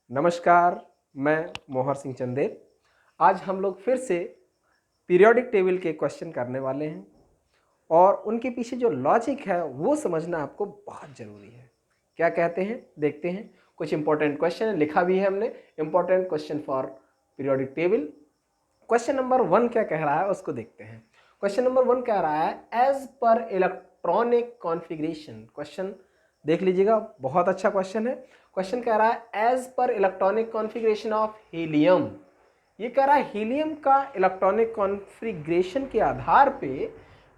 नमस्कार, मैं मोहर सिंह चंदेल। आज हम लोग फिर से पीरियोडिक टेबल के क्वेश्चन करने वाले हैं और उनके पीछे जो लॉजिक है वो समझना आपको बहुत ज़रूरी है। क्या कहते हैं देखते हैं। कुछ इंपॉर्टेंट क्वेश्चन लिखा भी है हमने, important question for periodic table. Question number 1 क्या कह रहा है उसको देखते हैं। क्वेश्चन नंबर 1 कह रहा है as per electronic configuration. Question देख लीजिएगा, बहुत अच्छा क्वेश्चन है। क्वेश्चन कह रहा है as per electronic configuration of helium. ये कह रहा है हीलियम का इलेक्ट्रॉनिक कॉन्फ़िगरेशन के आधार पे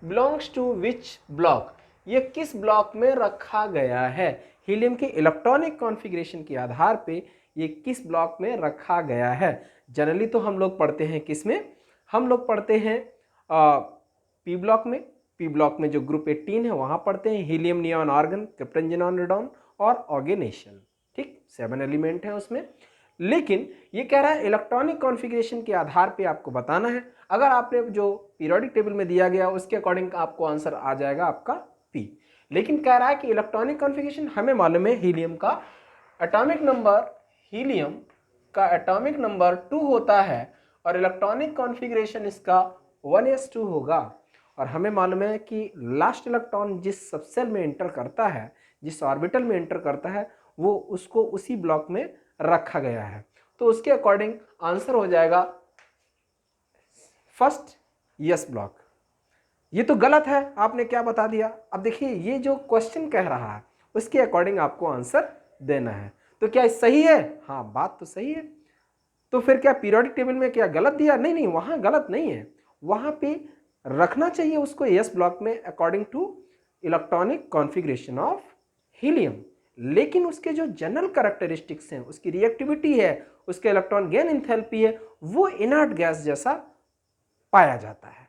बिलोंग्स टू विच ब्लॉक, ये किस ब्लॉक में रखा गया है। हीलियम के इलेक्ट्रॉनिक कॉन्फ़िगरेशन के आधार पे ये किस ब्लॉक में रखा गया है। जनरली तो हम लोग पढ़ते हैं किस में, हम लोग पढ़ते हैं पी ब्लॉक में। पी ब्लॉक में जो ग्रुप 18 है वहां पढ़ते हैं helium, neon, argon, krypton, xenon, radon और ऑर्गेनेशन। ठीक, 7 एलिमेंट है उसमें। लेकिन ये कह रहा है इलेक्ट्रॉनिक कॉन्फ़िगरेशन के आधार पे आपको बताना है। अगर आपने जो पीरियोडिक टेबल में दिया गया उसके अकॉर्डिंग आपको आंसर आ जाएगा आपका पी। लेकिन कह रहा है कि इलेक्ट्रॉनिक कॉन्फ़िगरेशन हमें मालूम है हीलियम का एटॉमिक नंबर, हीलियम का एटॉमिक नंबर 2 होता है और इलेक्ट्रॉनिक कॉन्फ़िगरेशन इसका 1s2 होगा। और हमें मालूम है कि लास्ट इलेक्ट्रॉन जिस सबसेल में एंटर करता है, जिस ऑर्बिटल में एंटर करता है, वो उसको उसी ब्लॉक में रखा गया है। तो उसके अकॉर्डिंग आंसर हो जाएगा फर्स्ट यस ब्लॉक। ये तो गलत है, आपने क्या बता दिया। अब देखिए ये जो क्वेश्चन कह रहा है उसके अकॉर्डिंग आपको आंसर देना है। तो क्या सही है? हाँ, बात तो सही है। तो फिर क्या पीरियोडिक टेबल में क्या गलत दिया? नहीं नहीं, वहां गलत नहीं है, वहां पे रखना चाहिए उसको यस ब्लॉक में according to electronic configuration of helium. लेकिन उसके जो जनरल कैरेक्टरिस्टिक्स हैं, उसकी रिएक्टिविटी है, उसके इलेक्ट्रॉन गेन एंथैल्पी है, वो इनर्ट गैस जैसा पाया जाता है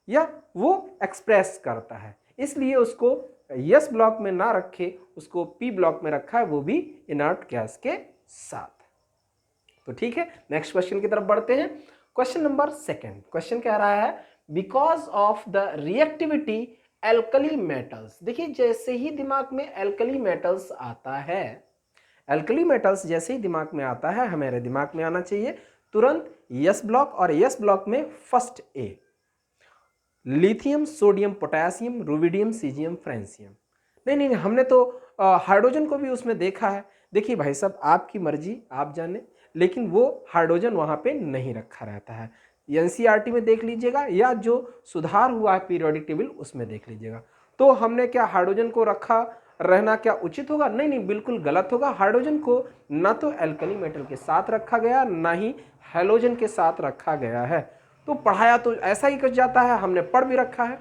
या वो एक्सप्रेस करता है। इसलिए उसको यस ब्लॉक में ना रखे, उसको पी ब्लॉक में रखा है, वो भी इनर्ट गैस के साथ। तो ठीक है, नेक्स्ट क्वेश्चन की तरफ बढ़ते हैं। क्वेश्चन नंबर 2 क्वेश्चन कह रहा है because of the reactivity alkali metals. देखिए जैसे ही दिमाग में एल्कली मेटल्स आता है, एल्कली मेटल्स जैसे ही दिमाग में आता है, हमारे दिमाग में आना चाहिए तुरंत यस ब्लॉक। और यस ब्लॉक में first A lithium, sodium, potassium, rubidium, caesium, francium. नहीं नहीं, हमने तो हाइड्रोजन को भी उसमें देखा है। देखिए भाई साहब, आपकी मर्जी, आप जाने, लेकिन वो हाइड्रोजन वहां पे नहीं रखा रहता है। एनसीईआरटी में देख लीजिएगा या जो सुधार हुआ है पीरियोडिक टेबल उसमें देख लीजिएगा। तो हमने क्या हाइड्रोजन को रखा रहना क्या उचित होगा? नहीं नहीं, बिल्कुल गलत होगा। हाइड्रोजन को ना तो एल्कली मेटल के साथ रखा गया, ना ही हैलोजन के साथ रखा गया है। तो पढ़ाया तो ऐसा ही कर जाता है, हमने पढ़ भी रखा है।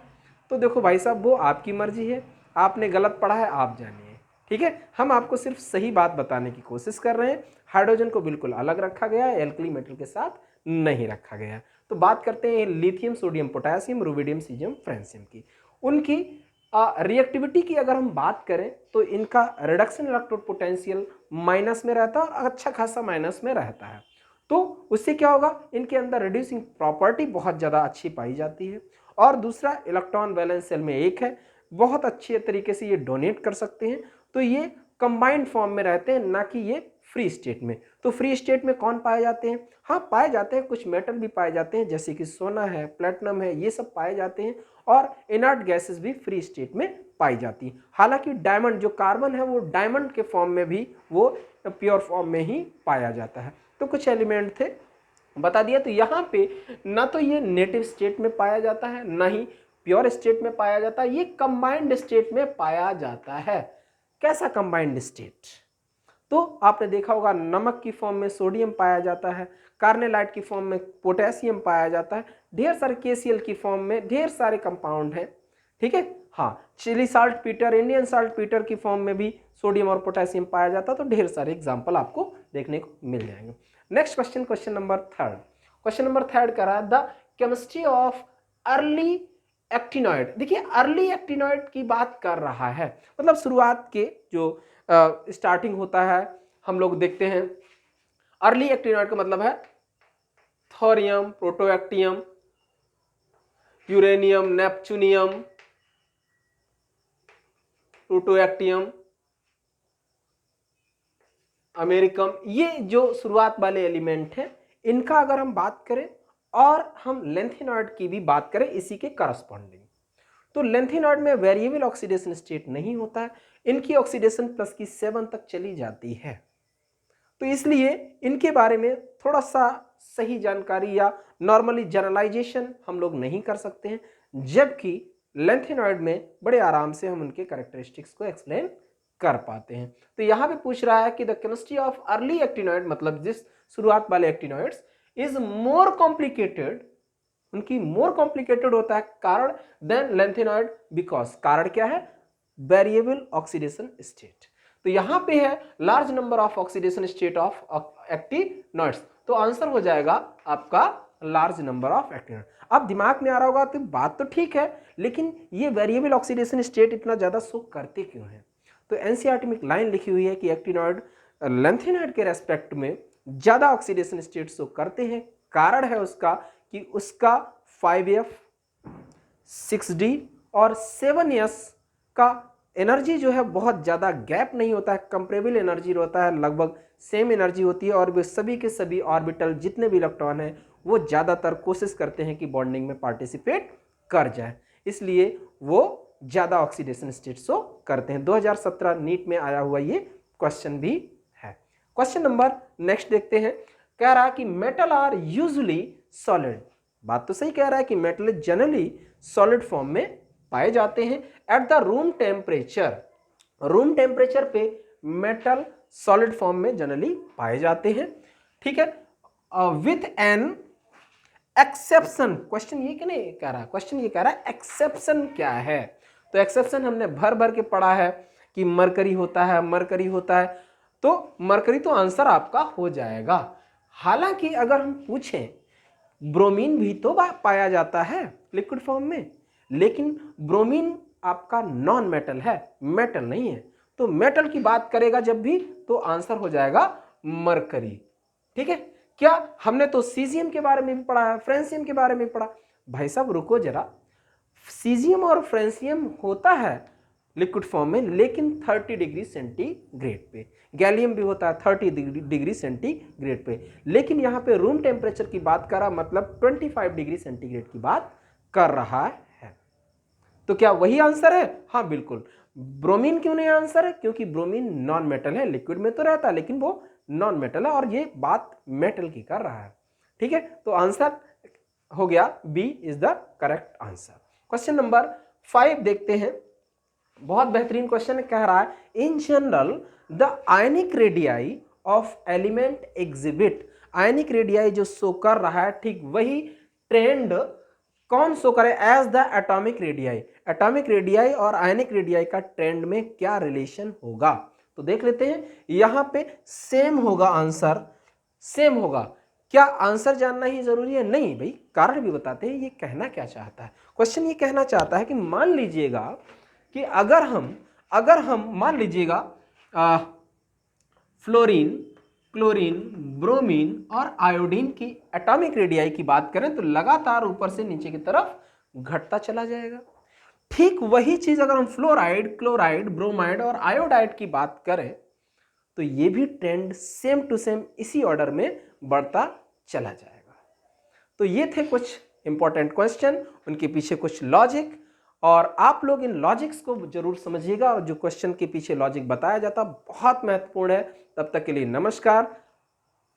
तो देखो भाई साहब, वो आपकी मर्जी है, आपने गलत पढ़ा है, आप जानिए। ठीक है, हम आपको सिर्फ सही बात बताने की कोशिश कर रहे हैं। हाइड्रोजन को बिल्कुल अलग रखा गया है, एल्कली मेटल के साथ नहीं रखा गया। तो बात करते हैं lithium, sodium, potassium, rubidium, caesium, francium की। उनकी रिएक्टिविटी की अगर हम बात करें तो इनका रिडक्शन इलेक्ट्रोड पोटेंशियल माइनस में रहता है और अच्छा खासा माइनस में रहता है। तो उससे क्या होगा, इनके अंदर रिड्यूसिंग प्रॉपर्टी बहुत ज़्यादा अच्छी पाई जाती है। और दूसरा, इलेक्ट्रॉन वैलेंस सेल में एक है, बहुत अच्छे तरीके से ये डोनेट कर सकते हैं। तो ये कंबाइंड फॉर्म में रहते हैं, ना कि ये फ्री स्टेट में। तो फ्री स्टेट में कौन पाए जाते हैं? हाँ, पाए जाते हैं, कुछ मेटल भी पाए जाते हैं जैसे कि सोना है, प्लेटिनम है, ये सब पाए जाते हैं। और इनर्ट गैसेस भी फ्री स्टेट में पाई जाती हैं। हालांकि डायमंड जो कार्बन है वो डायमंड के फॉर्म में भी वो प्योर फॉर्म में ही पाया जाता है। तो कुछ एलिमेंट थे बता दिया। तो यहाँ पे ना तो ये नेटिव स्टेट में पाया जाता है, ना ही प्योर स्टेट में पाया जाता है, ये कंबाइंड स्टेट में पाया जाता है। कैसा कंबाइंड स्टेट? तो आपने देखा होगा नमक की फॉर्म में सोडियम पाया जाता है, कार्नेलाइट की फॉर्म में पोटेशियम पाया जाता है, ढेर सारे केसीएल की फॉर्म में ढेर सारे कंपाउंड हैं। ठीक है, हाँ, Chile saltpetre, Indian saltpetre की फॉर्म में भी सोडियम और पोटेशियम पाया जाता है। तो ढेर सारे एग्जाम्पल आपको देखने को मिल जाएंगे। Next question, question number 3। Question number 3 कह रहा है the chemistry of early actinoid. देखिए अर्ली एक्टिनॉइड की बात कर रहा है, मतलब शुरुआत के जो स्टार्टिंग होता है, हम लोग देखते हैं अर्ली एक्टिनॉइड का मतलब है थोरियम, प्रोटोएक्टियम, यूरेनियम, नेपच्यूनियम, प्लूटोएक्टियम, अमेरिकम, ये जो शुरुआत वाले एलिमेंट हैं इनका अगर हम बात करें और हम लेंथेनॉइड की भी बात करें इसी के करस्पॉन्डिंग, तो लेंथेनॉइड में वेरिएबल ऑक्सीडेशन स्टेट नहीं होता है, इनकी ऑक्सीडेशन +7 तक चली जाती है। तो इसलिए इनके बारे में थोड़ा सा सही जानकारी या नॉर्मली जनरलाइजेशन हम लोग नहीं कर सकते हैं, जबकि लेंथेनॉइड में बड़े आराम से हम उनके कैरेक्टरिस्टिक्स को एक्सप्लेन कर पाते हैं। तो यहाँ पे पूछ रहा है कि the chemistry of early actinoid, मतलब जिस शुरुआत वाले एक्टिनॉइड्स, इज मोर कॉम्प्लिकेटेड, उनकी मोर कॉम्प्लिकेटेड होता है कारण देन लेंथेनॉइड, बिकॉज कारण क्या है, वेरिएबल ऑक्सीडेशन स्टेट। तो यहां पे है large number of oxidation state of actinoids, तो आंसर हो जाएगा आपका लार्ज नंबर ऑफ एक्टिनॉइड। अब दिमाग में आ रहा होगा तो बात तो ठीक है, लेकिन ये वेरिएबल ऑक्सीडेशन स्टेट इतना ज्यादा शो करते क्यों है? तो एनसीईआरटी में एक लाइन लिखी हुई है कि एक्टिनॉइड लेंथेनॉइड के रेस्पेक्ट में ज्यादा ऑक्सीडेशन स्टेट शो करते हैं। कारण है उसका कि उसका 5F 6D और 7S का एनर्जी जो है बहुत ज़्यादा गैप नहीं होता है, कंपेरेबल एनर्जी होता है, लगभग सेम एनर्जी होती है, और वे सभी के सभी ऑर्बिटल जितने भी इलेक्ट्रॉन हैं वो ज़्यादातर कोशिश करते हैं कि बॉन्डिंग में पार्टिसिपेट कर जाए, इसलिए वो ज़्यादा ऑक्सीडेशन स्टेट शो करते हैं। 2017 नीट में आया हुआ ये क्वेश्चन भी है। क्वेश्चन नंबर नेक्स्ट देखते हैं। कह रहा है कि मेटल आर यूजुअली सॉलिड, बात तो सही कह रहा है कि मेटल जनरली सॉलिड फॉर्म में पाए जाते हैं at the room temperature. Room temperature पे मेटल सॉलिड फॉर्म में जनरली पाए जाते हैं, ठीक है, विथ एन एक्सेप्शन। क्वेश्चन ये क्या नहीं कह रहा, क्वेश्चन ये कह रहा है एक्सेप्शन क्या है। तो एक्सेप्शन हमने भर भर के पढ़ा है कि मरकरी होता है, मरकरी होता है, तो मरकरी तो आंसर आपका हो जाएगा। हालांकि अगर हम पूछें ब्रोमीन भी तो पाया जाता है लिक्विड फॉर्म में, लेकिन ब्रोमीन आपका नॉन मेटल है, मेटल नहीं है, तो मेटल की बात करेगा जब भी तो आंसर हो जाएगा मरकरी, ठीक है। क्या हमने तो सीजियम के बारे में भी पढ़ा है, फ्रेंसियम के बारे में पढ़ा। भाई साहब रुको जरा, सीजियम और फ्रेंसियम होता है लिक्विड फॉर्म में लेकिन 30 डिग्री सेंटीग्रेड पे, गैलियम भी होता है 30 डिग्री सेंटीग्रेड पे, लेकिन यहाँ पे रूम टेम्परेचर की बात कर रहा, मतलब 25 डिग्री सेंटीग्रेड की बात कर रहा है। तो क्या वही आंसर है? हाँ बिल्कुल। ब्रोमीन क्यों नहीं आंसर है? क्योंकि ब्रोमीन नॉन मेटल है, लिक्विड में तो रहता है लेकिन वो नॉन मेटल है, और ये बात मेटल की कर रहा है, ठीक है। तो आंसर हो गया B is the correct answer. Question number 5 देखते हैं, बहुत बेहतरीन क्वेश्चन कह रहा है in general the ionic radii of element exhibit. Ionic radii जो शो कर रहा है ठीक वही ट्रेंड कौन शो करे as the atomic radii. Atomic radii और आयनिक रेडियाई का ट्रेंड में क्या रिलेशन होगा, तो देख लेते हैं। यहां पे सेम होगा, आंसर सेम होगा। क्या आंसर जानना ही जरूरी है? नहीं भाई, कारण भी बताते हैं ये कहना क्या चाहता है। क्वेश्चन ये कहना चाहता है कि मान लीजिएगा कि अगर हम मान लीजिएगा फ्लोरीन, क्लोरीन, ब्रोमीन और आयोडीन की एटॉमिक रेडियाई की बात करें तो लगातार ऊपर से नीचे की तरफ घटता चला जाएगा। ठीक वही चीज अगर हम फ्लोराइड, क्लोराइड, ब्रोमाइड और आयोडाइड की बात करें तो ये भी ट्रेंड सेम टू सेम इसी ऑर्डर में बढ़ता चला जाएगा। तो ये थे कुछ इंपॉर्टेंट क्वेश्चन, उनके पीछे कुछ लॉजिक, और आप लोग इन लॉजिक्स को जरूर समझिएगा, और जो क्वेश्चन के पीछे लॉजिक बताया जाता बहुत महत्वपूर्ण है। तब तक के लिए नमस्कार।